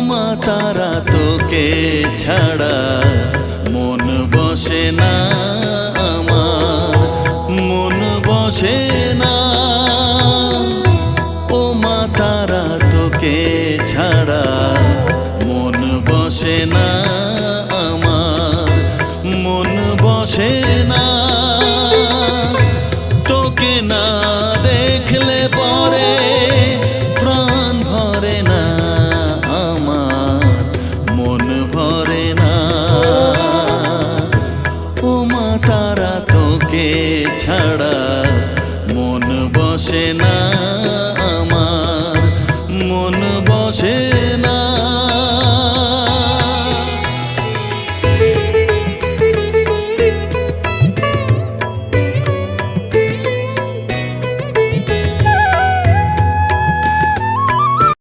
মা তারা তোকে ছাড়া মন বসে না আমার, মন বসে না। ও মা তারা তোকে ছাড়া মন বসে না আমার, মন বসে না। তোকে না দেখলে পরে প্রাণ ভরে না আমার, মন ভরে না। ও মা তারা তোকে ছাড়া মন বসে না আমার, মন বসে